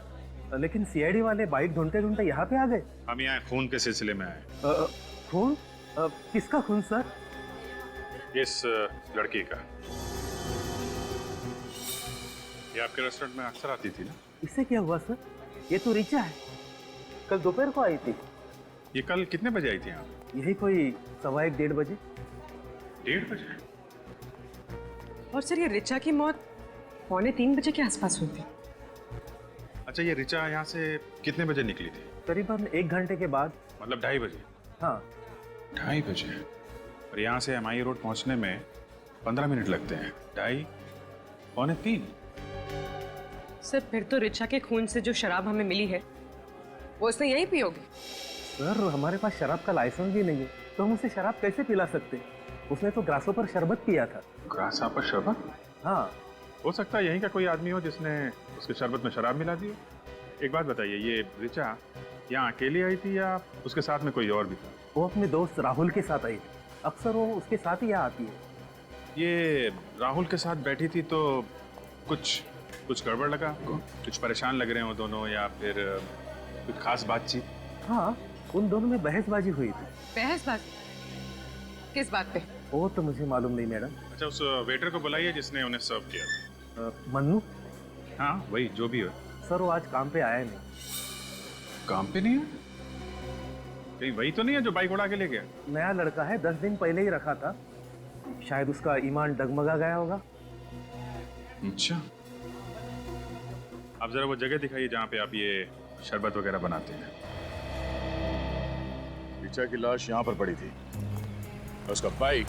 लेकिन सीआईडी वाले बाइक ढूंढते ढूंढते यहाँ पे आ गए। हम यहाँ खून के सिलसिले में आए। खून? किसका खून सर? इस लड़की का। ये आपके रेस्टोरेंट में अक्सर आती थी ना? इससे क्या हुआ सर? ये तो ऋचा है, कल दोपहर को आई थी। ये कल कितने बजे आई थी यहाँ? यही कोई 1:15-1:30 बजे। 1:30 बजे? और सर, ये ऋचा की मौत 2:45 बजे के आसपास हुई थी। अच्छा, ये ऋचा यहाँ से कितने बजे निकली थी? करीबन 1 घंटे के बाद। मतलब 2:30 बजे? हाँ। 2:30 बजे? और यहाँ से एमआई रोड पहुँचने में 15 मिनट लगते हैं। 2:30, 2:45? सर, फिर तो ऋचा के खून से जो शराब हमें मिली है वो उसने यहीं पी होगी। सर, हमारे पास शराब का लाइसेंस भी नहीं है, तो हम उसे शराब कैसे पिला सकते? उसने तो ग्रासों पर शरबत पिया था। ग्रास पर शरबत? हाँ। हो सकता है यहीं का कोई आदमी हो जिसने उसके शरबत में शराब मिला दी हो। एक बात बताइए, ये ऋचा यहाँ अकेली आई थी या उसके साथ में कोई और भी था? वो अपने दोस्त राहुल के साथ आई थी, अक्सर वो उसके साथ ही यहाँ आती है। ये राहुल के साथ बैठी थी तो कुछ गड़बड़ लगा आपको? कुछ परेशान लग रहे हो दोनों, या फिर कुछ खास बातचीत? हाँ, उन दोनों में बहसबाजी हुई थी। बहसबाजी? किस बात पे? वो तो मुझे मालूम नहीं मैडम। अच्छा, उस वेटर को बुलाइए जिसने उन्हें सर्व किया। मन्नू? हाँ, वही, जो भी हो। सर, वो आज काम पे आया नहीं। काम पे नहीं है? कहीं वही तो नहीं है जो बाइक उड़ा के ले गया? नया लड़का है, 10 दिन पहले ही रखा था, शायद उसका ईमान डगमगा गया होगा। अच्छा, आप जरा वो जगह दिखाइए जहाँ पे आप ये शरबत वगैरह बनाते हैं। ऋचा की लाश यहाँ पर पड़ी थी, उसका बाइक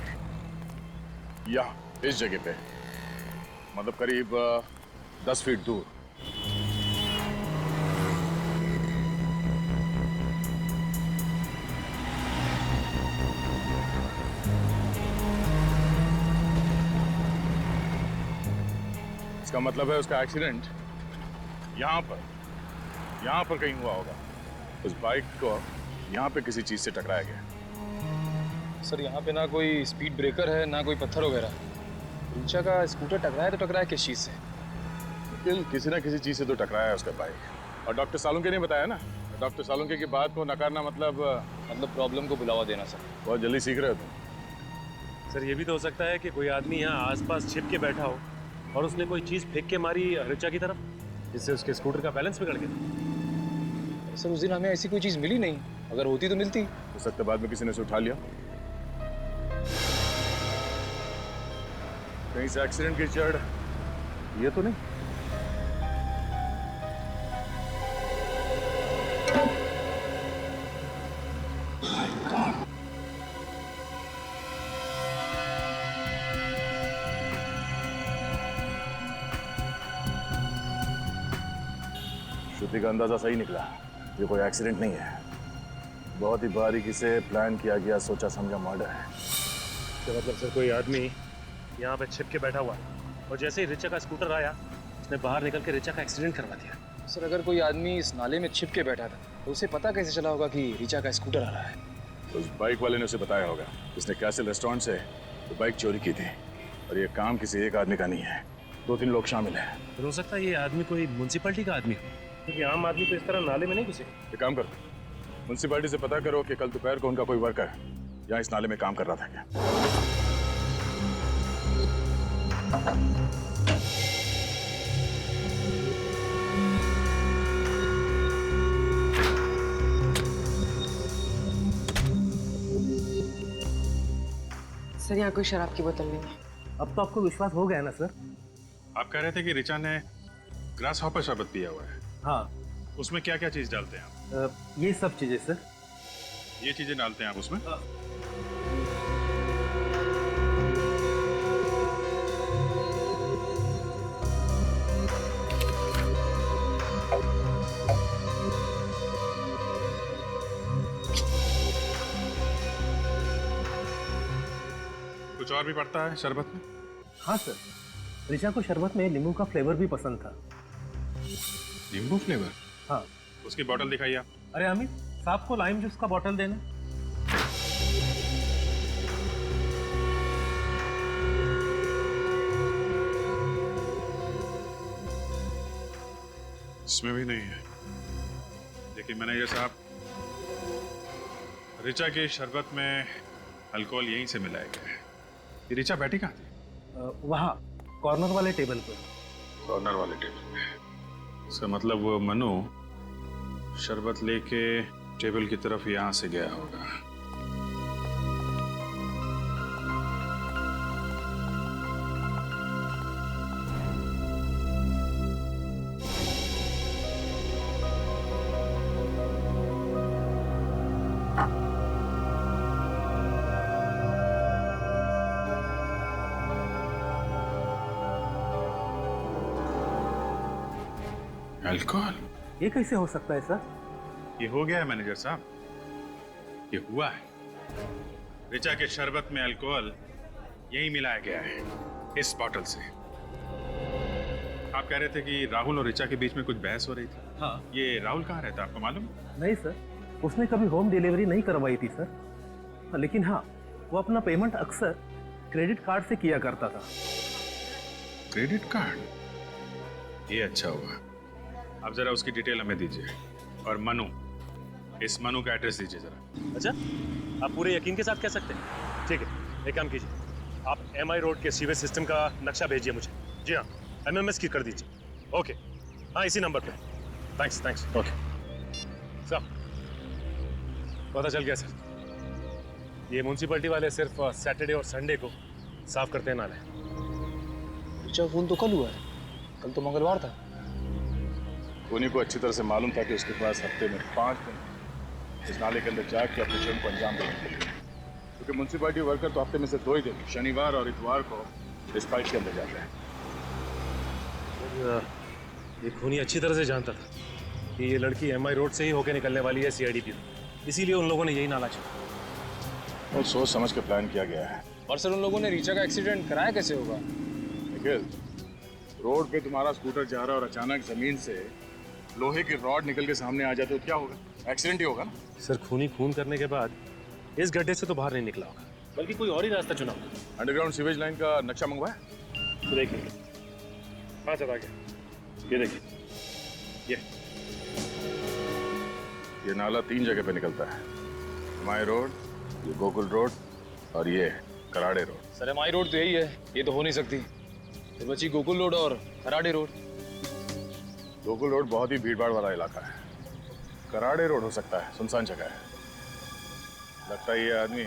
यहाँ इस जगह पे, मतलब करीब 10 फीट दूर। इसका मतलब है उसका एक्सीडेंट यहाँ पर कहीं हुआ होगा। उस बाइक को यहाँ पे किसी चीज से टकराया गया। सर, यहाँ पे ना कोई स्पीड ब्रेकर है ना कोई पत्थर वगैरह। ऋचा का स्कूटर टकराया तो टकराया किस चीज से? किसी ना किसी चीज से तो टकराया है उसका बाइक। और डॉक्टर सालुंके ने बताया ना डॉक्टर सालुंके की बात को नकारना मतलब प्रॉब्लम को बुलावा देना सर। बहुत जल्दी सीख रहे हो तुम। सर ये भी तो हो सकता है कि कोई आदमी यहाँ आसपास छिप के बैठा हो और उसने कोई चीज फेंक के मारी ऋचा की तरफ, जिससे उसके स्कूटर का बैलेंस बिगड़ गया। सर उस दिन हमें ऐसी कोई चीज मिली नहीं, अगर होती तो मिलती। हो सकता है बाद में किसी ने उसे उठा लिया। कहीं से एक्सीडेंट की जड़ ये तो नहीं? श्रुति का अंदाजा सही निकला, ये कोई एक्सीडेंट नहीं है। बहुत ही बारीकी से प्लान किया गया, सोचा समझा मर्डर है। तो मतलब सर कोई आदमी यहाँ पे छिप के बैठा हुआ है और जैसे ही ऋचा का स्कूटर आया उसने बाहर निकल के ऋचा का एक्सीडेंट करवा दिया। सर अगर कोई आदमी इस नाले में छिप के बैठा था तो उसे पता कैसे चला होगा कि ऋचा का स्कूटर आ रहा है? उस बाइक वाले ने उसे बताया होगा। उसने कैसल रेस्टोरेंट से तो बाइक चोरी की थी और ये काम किसी एक आदमी का नहीं है, 2-3 लोग शामिल हैं। तो हो सकता है ये आदमी कोई म्युनिसिपैलिटी का आदमी हो, क्योंकि आम आदमी तो इस तरह नाले में नहीं घुसे। एक काम करो, म्युनिसिपैलिटी से पता करो कि कल दोपहर को उनका कोई वर्कर यहाँ इस नाले में काम कर रहा था क्या। सर यहाँ कोई शराब की बोतल नहीं है। अब तो आपको विश्वास हो गया ना सर? आप कह रहे थे कि ऋचा ने ग्रास हॉपर शरबत पिया हुआ है। हाँ। उसमें क्या क्या चीज डालते हैं आप? ये सब चीजें सर। ये चीजें डालते हैं आप उसमें? कुछ और भी पड़ता है शरबत में? हाँ सर, ऋचा को शरबत में नींबू का फ्लेवर भी पसंद था। नींबू फ्लेवर? हाँ। उसकी बोतल दिखाइए आप। अरे अमित, साहब को लाइम जूस का बोतल देना। इसमें भी नहीं है। लेकिन मैनेजर साहब, ऋचा के शरबत में अल्कोहल यहीं से मिलाया गया है। ये ऋचा बैठी कहाँ थी? वहाँ कॉर्नर वाले टेबल पर। कॉर्नर वाले टेबल पे? इसका मतलब वो मनु शरबत लेके टेबल की तरफ यहाँ से गया होगा। अल्कोहल? ये कैसे हो सकता है सर? ये हो गया है मैनेजर साहब, ये हुआ है। ऋचा के शरबत में अल्कोहल यही मिलाया गया है, इस बॉटल से। आप कह रहे थे कि राहुल और ऋचा के बीच में कुछ बहस हो रही थी। हाँ। ये राहुल कहाँ रहता है, आपको मालूम? नहीं सर, उसने कभी होम डिलीवरी नहीं करवाई थी सर। लेकिन हाँ, वो अपना पेमेंट अक्सर क्रेडिट कार्ड से किया करता था। Credit card? ये अच्छा हुआ। अब जरा उसकी डिटेल हमें दीजिए। और मनु, इस मनु का एड्रेस दीजिए जरा। अच्छा, आप पूरे यकीन के साथ कह सकते हैं? ठीक है, एक काम कीजिए, आप MI रोड के सीवेज सिस्टम का नक्शा भेजिए मुझे। जी हाँ, MMS की कर दीजिए। ओके, हाँ इसी नंबर पे। Thanks thanks. ओके सर, पता चल गया सर। ये म्यूनसिपैलिटी वाले सिर्फ सैटरडे और संडे को साफ करते हैं नाले। ऋचा फोन तो कल हुआ है, कल तो मंगलवार था। उन्हीं को अच्छी तरह से मालूम था कि उसके पास हफ्ते में 5 दिन इस नाले के अंदर जाके अपने जुर्म को अंजाम देने के लिए, क्योंकि म्यूनसिपैलिटी वर्कर तो हफ्ते में से 2 ही दिन, शनिवार और इतवार को इस फाइट के अंदर जाते हैं। ये खूनी अच्छी तरह से जानता था कि ये लड़की MI रोड से ही होके निकलने वाली है CIDP, इसीलिए उन लोगों ने यही नाला चुना और सोच समझ के प्लान किया गया है। और सर, उन लोगों ने ऋचा का एक्सीडेंट कराया कैसे होगा? निखिल, रोड पे तुम्हारा स्कूटर जा रहा और अचानक जमीन से लोहे की रॉड निकल के सामने आ जाते तो क्या होगा? एक्सीडेंट ही होगा ना। सर, खूनी खून करने के बाद इस गड्ढे से तो बाहर नहीं निकला होगा, बल्कि कोई और ही रास्ता चुना होगा। अंडरग्राउंड सीवेज लाइन का नक्शा मंगवाया? तो देखिए, हाँ सर आ गया, ये देखिए, ये ये नाला 3 जगह पे निकलता है, एमआई रोड, ये गोकुल रोड और ये Karade road. Sir MI road तो यही है, ये तो हो नहीं सकती। तो बची गोकुल रोड और कराड़े रोड। गोकुल रोड बहुत ही भीड़ भाड़ वाला इलाका है, कराड़े रोड हो सकता है, सुनसान जगह है। लगता है ये आदमी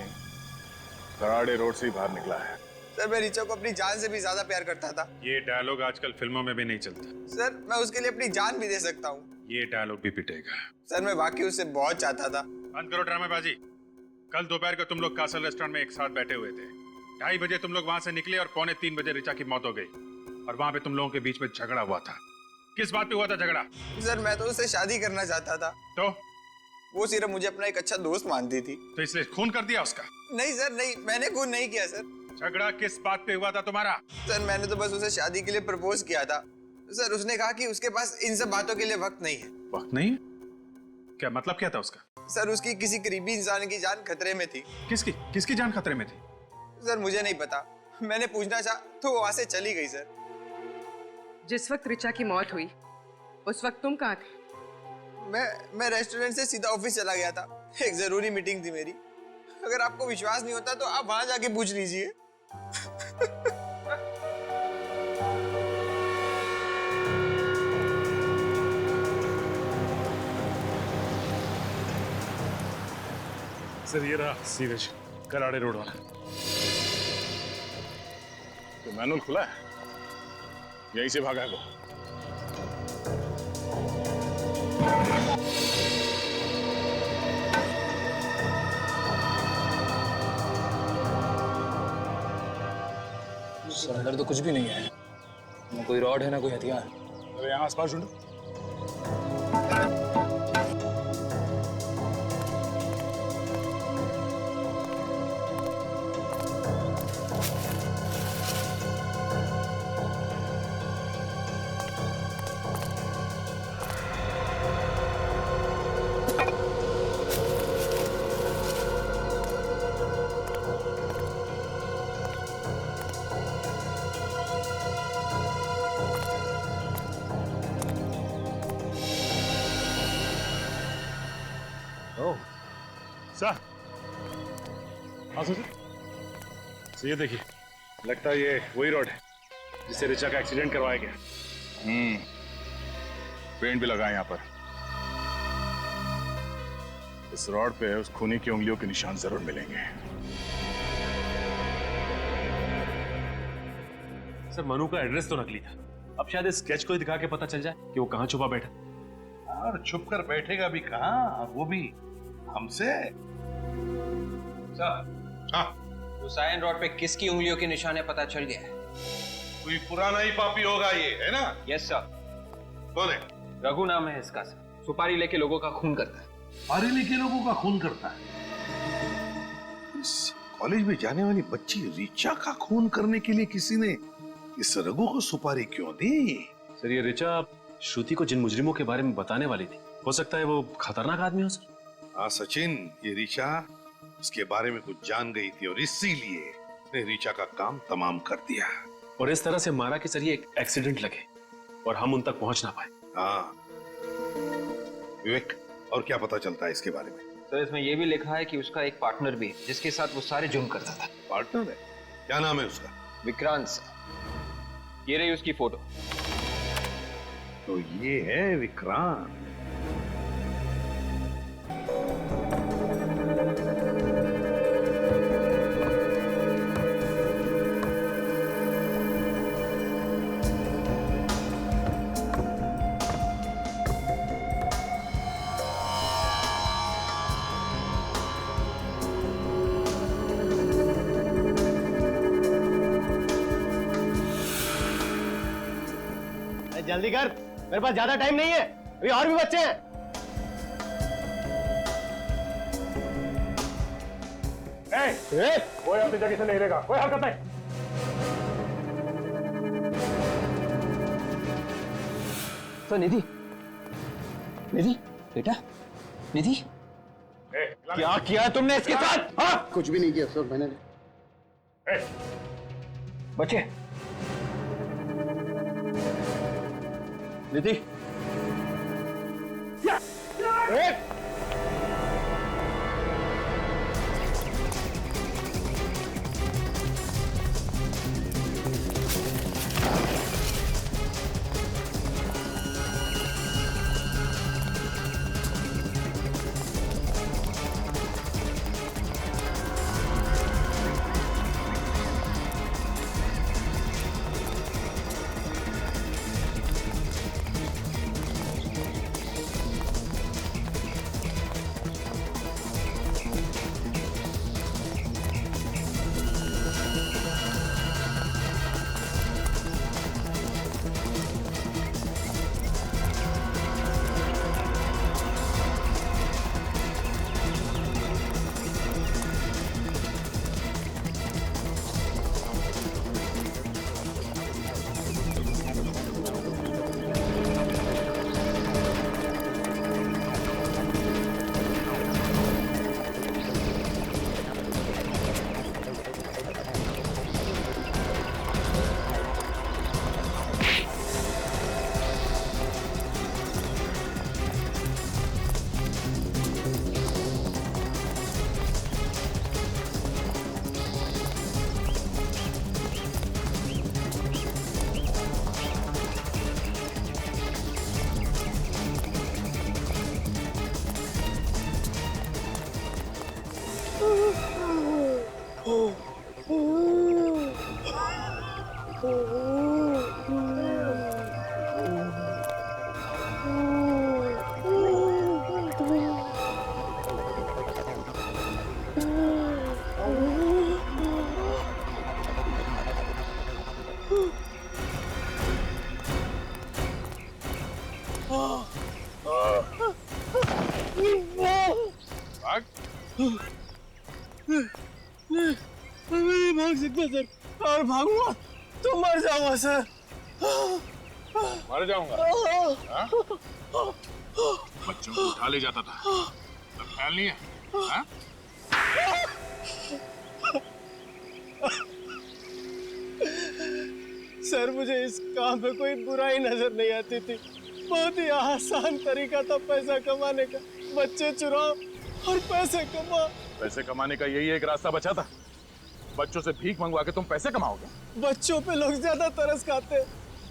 कराड़े रोड से ही बाहर निकला है। सर मैं रिचा को अपनी जान से भी ज्यादा प्यार करता था। ये डायलॉग आजकल फिल्मों में भी नहीं चलता। सर मैं उसके लिए अपनी जान भी दे सकता हूँ। ये डायलॉग भी पिटेगा। सर मैं वाकई उससे बहुत चाहता था। बंद करो ड्रामेबाजी। कल दोपहर को तुम लोग कासल रेस्टोरेंट में एक साथ बैठे हुए थे। 2:30 बजे तुम लोग वहां से निकले और 2:45 बजे रिचा की मौत हो गई। और वहां पे तुम लोगों के बीच में झगड़ा हुआ था। किस बात पे हुआ था झगड़ा? सर मैं तो उससे शादी करना चाहता था। तो वो सिर्फ मुझे अपना एक अच्छा दोस्त मानती थी। तो इसलिए खून कर दिया उसका? नहीं सर नहीं, मैंने खून नहीं किया सर। झगड़ा किस बात पे हुआ था तुम्हारा? सर मैंने तो बस उसे शादी के लिए प्रपोज किया था। सर उसने कहा कि उसके पास इन सब बातों के लिए वक्त नहीं है। वक्त नहीं है? क्या मतलब क्या था उसका? सर उसकी किसी करीबी इंसान की जान खतरे में थी। किसकी जान खतरे में थी? सर मुझे नहीं पता, मैंने पूछना चाहा तो वो वहां से चली गई। सर जिस वक्त रिचा की मौत हुई उस वक्त तुम कहाँ थे? मैं रेस्टोरेंट से सीधा ऑफिस चला गया था, एक जरूरी मीटिंग थी मेरी। अगर आपको विश्वास नहीं होता तो आप वहां जाके पूछ लीजिए। सर ये रहा सीवेज, कराड़े रोड वाला। तो मैनुअल खुला है, यहीं से भागा है वो। सर अंदर तो कुछ भी नहीं है, ना कोई रॉड है ना कोई हथियार। अरे यहाँ आसपास ढूंढो। सर ये देखिए, लगता है ये वही रोड है जिससे रिचा का एक्सीडेंट करवाया गया। पेंट भी लगा है यहाँ पर। इस रोड पे उस खूनी की उंगलियों के निशान जरूर मिलेंगे। सर मनु का एड्रेस तो नकली था, अब शायद इस स्केच को ही दिखा के पता चल जाए कि वो कहाँ छुपा बैठा। और छुप कर बैठेगा भी कहाँ, वो भी हमसे। सर हाँ, हुसैन रोड पे किसकी उंगलियों के निशान है पता चल गया है। कोई पुराना ही पापी होगा ये, है ना? Yes sir. कौन है? रघु नाम है इसका सर। सुपारी लेके लोगों का खून करता है। सुपारी लेके लोगों का खून करता है? इस कॉलेज में जाने वाली बच्ची रिचा का खून करने के लिए किसी ने इस रघु को सुपारी क्यों दी? सर ये रिचा श्रुति को जिन मुजरिमों के बारे में बताने वाली थी, हो सकता है वो खतरनाक आदमी हो सर। हाँ सचिन, ये रिचा उसके बारे में कुछ जान गई थी और इसीलिए उसने रिचा का काम तमाम कर दिया। और इस तरह से मारा कि सर ये एक एक्सीडेंट लगे और हम उन तक पहुंच ना पाए। हाँ विवेक, और क्या पता चलता है इसके बारे में? सर इसमें यह भी लिखा है कि उसका एक पार्टनर भी है जिसके साथ वो सारे जुर्म करता था। पार्टनर है? क्या नाम है उसका? विक्रांत सर। ये रही उसकी फोटो। तो ये है विक्रांत। जल्दी कर, मेरे पास ज्यादा टाइम नहीं है, अभी और भी बच्चे हैं। कोई अपनी जगह से नहीं रहेगा, कोई हरकत नहीं। तो निधि, निधि बेटा, निधि क्या किया तुमने इसके साथ? हाँ? कुछ भी नहीं किया सर मैंने। बच्चे निधि भाग। नहीं भाग सकता सर, और भागूंगा तो मर जाऊंगा सर। मर जाऊंगा? हाँ? बच्चों को उठा ले जाता था, अब ख्याल नहीं है? हाँ? सर मुझे इस काम में कोई बुराई नजर नहीं आती थी। बहुत ही आसान तरीका था पैसा कमाने का। बच्चे चुराओ और पैसे कमाओ। पैसे कमाने का यही एक रास्ता बचा था। बच्चों से भीख मंगवा के तुम पैसे कमाओगे? बच्चों पे लोग ज्यादा तरस खाते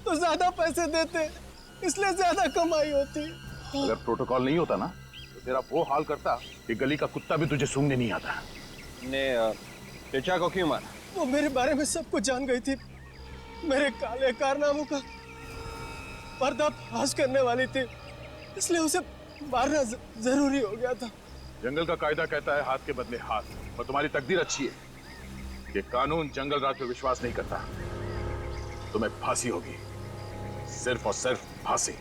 तो ज्यादा पैसे देते, इसलिए ज्यादा कमाई होती। अगर प्रोटोकॉल नहीं होता ना तो तेरा वो हाल करता कि गली का कुत्ता भी तुझे सूंघने नहीं आता। ने ऋचा को क्यों मारा? वो मेरे बारे में सब कुछ जान गई थी। मेरे काले कारनामों का पर्दाफाश करने वाली थी, इसलिए उसे मारना जरूरी हो गया था। जंगल का कायदा कहता है हाथ के बदले हाथ, और तुम्हारी तकदीर अच्छी है कि कानून जंगल राज पे विश्वास नहीं करता। तुम्हें फांसी होगी, सिर्फ और सिर्फ फांसी।